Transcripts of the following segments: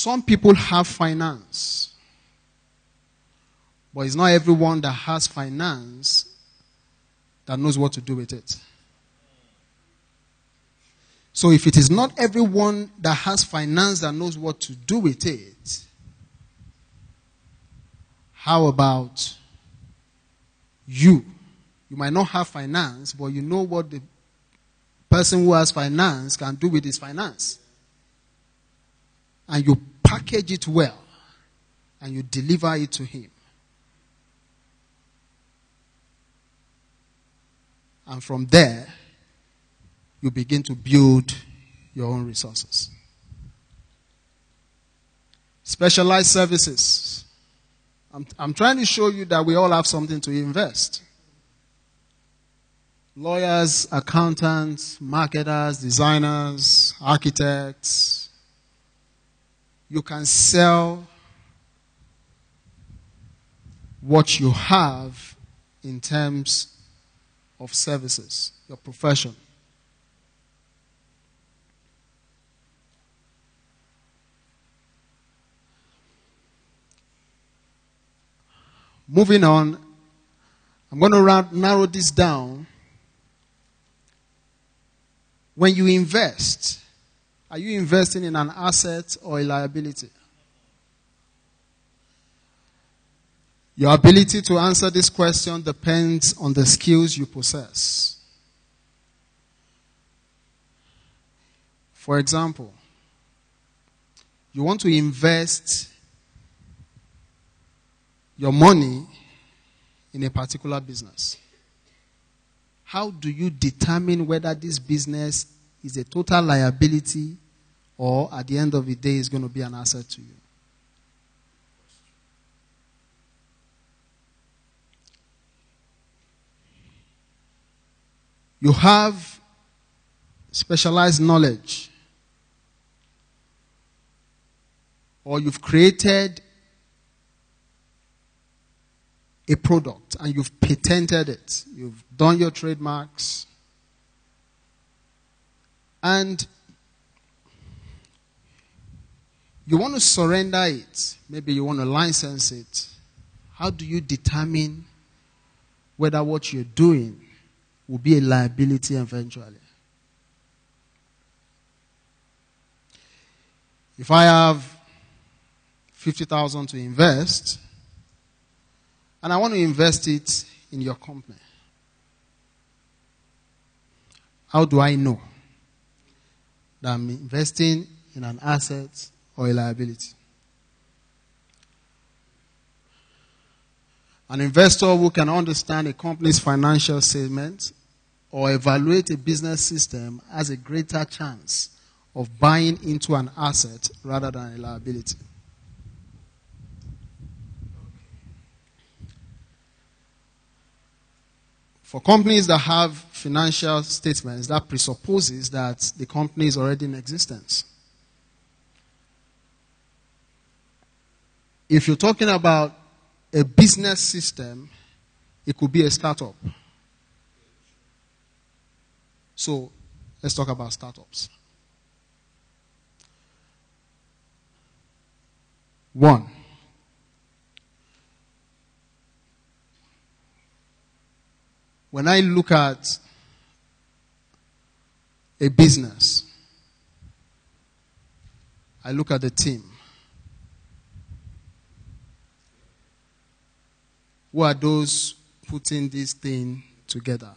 Some people have finance, but it's not everyone that has finance that knows what to do with it. So if it is not everyone that has finance that knows what to do with it, how about you? You might not have finance, but you know what the person who has finance can do with his finance. And you package it well, and you deliver it to him. And from there, you begin to build your own resources. Specialized services. I'm trying to show you that we all have something to invest. Lawyers, accountants, marketers, designers, architects. You can sell what you have in terms of services, your profession. Moving on, I'm going to narrow this down. When you invest, are you investing in an asset or a liability? Your ability to answer this question depends on the skills you possess. For example, you want to invest your money in a particular business. How do you determine whether this business is a total liability or at the end of the day is going to be an asset to you? You have specialized knowledge, or you've created a product and you've patented it. You've done your trademarks. And you want to surrender it. Maybe you want to license it. How do you determine whether what you're doing will be a liability eventually? If I have 50,000 to invest, and I want to invest it in your company, how do I know that I'm investing in an asset or a liability? An investor who can understand a company's financial statement or evaluate a business system has a greater chance of buying into an asset rather than a liability. For companies that have financial statements, that presupposes that the company is already in existence. If you're talking about a business system, it could be a startup. So, let's talk about startups. 1. When I look at a business, I look at the team. Who are those putting this thing together?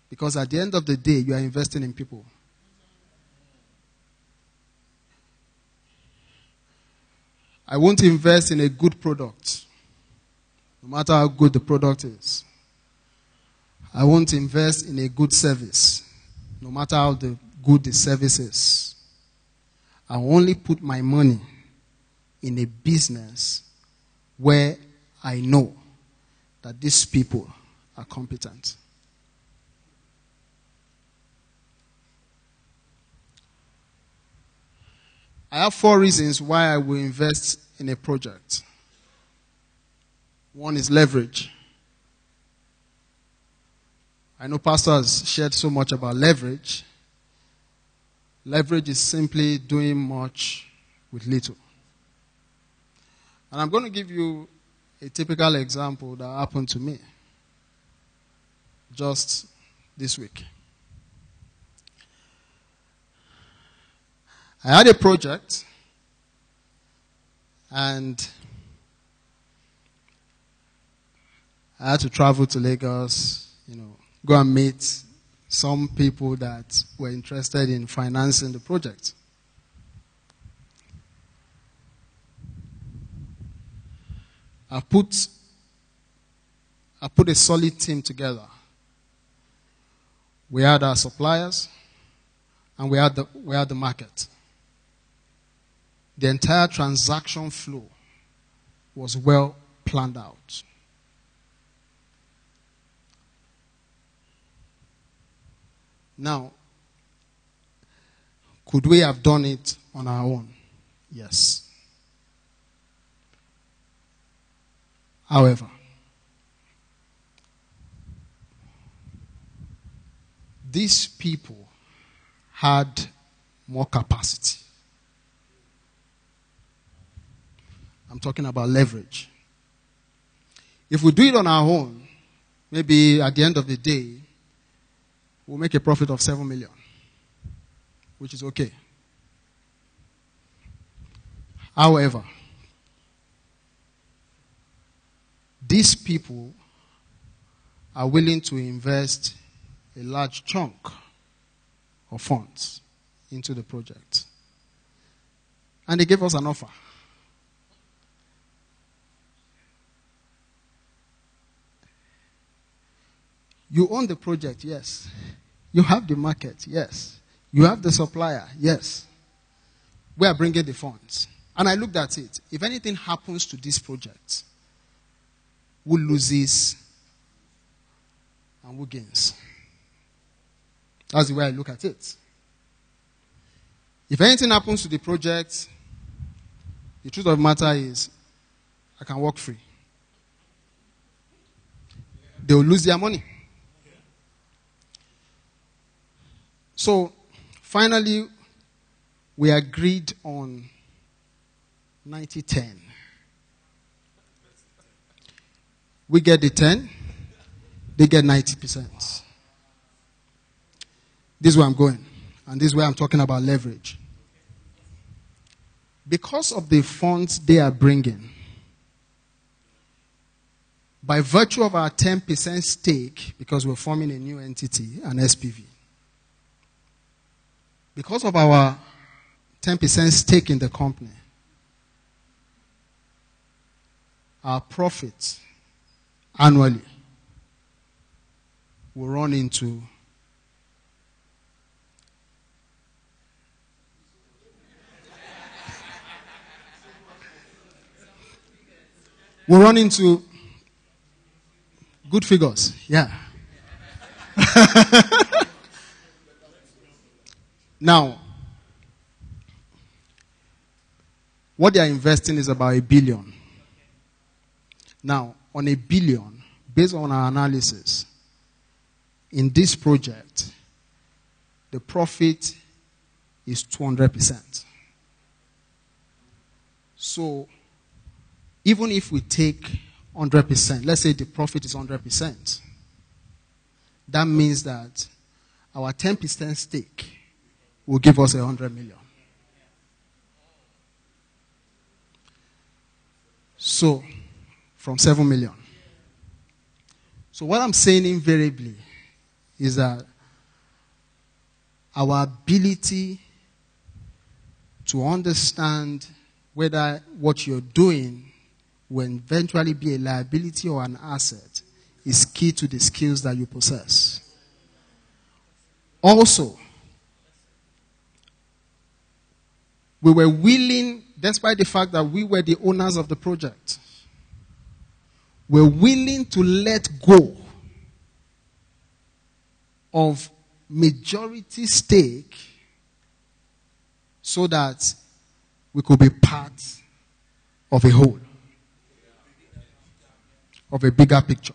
Because at the end of the day, you are investing in people. I won't invest in a good product, no matter how good the product is. I won't invest in a good service, no matter how good the service is. I only put my money in a business where I know that these people are competent. I have 4 reasons why I will invest in a project. 1 is leverage. I know Pastor has shared so much about leverage. Leverage is simply doing much with little. And I'm going to give you a typical example that happened to me just this week. I had a project, and I had to travel to Lagos, go and meet some people that were interested in financing the project. I put a solid team together. We had our suppliers, and we had the market. The entire transaction flow was well planned out. Now, could we have done it on our own? Yes. However, these people had more capacity. I'm talking about leverage. If we do it on our own, maybe at the end of the day, we'll make a profit of 7 million, which is okay. However, these people are willing to invest a large chunk of funds into the project. And they gave us an offer. You own the project, yes. You have the market, yes. You have the supplier, yes. We are bringing the funds. And I looked at it. If anything happens to this project, who loses and who gains? That's the way I look at it. If anything happens to the project, the truth of the matter is, I can walk free. They will lose their money. So, finally, we agreed on 90-10. We get the 10, they get 90%. This is where I'm going. And this is where I'm talking about leverage. Because of the funds they are bringing, by virtue of our 10% stake, because we're forming a new entity, an SPV, because of our 10% stake in the company, our profit annually will run into good figures. Yeah. Now, what they are investing is about $1 billion. Now, on $1 billion, based on our analysis, in this project, the profit is 200%. So, even if we take 100%, let's say the profit is 100%, that means that our 10% stake will give us 100 million. So, from 7 million. So what I'm saying invariably is that our ability to understand whether what you're doing will eventually be a liability or an asset is key to the skills that you possess. Also, we were willing, despite the fact that we were the owners of the project, we're willing to let go of majority stake so that we could be part of a whole, of a bigger picture.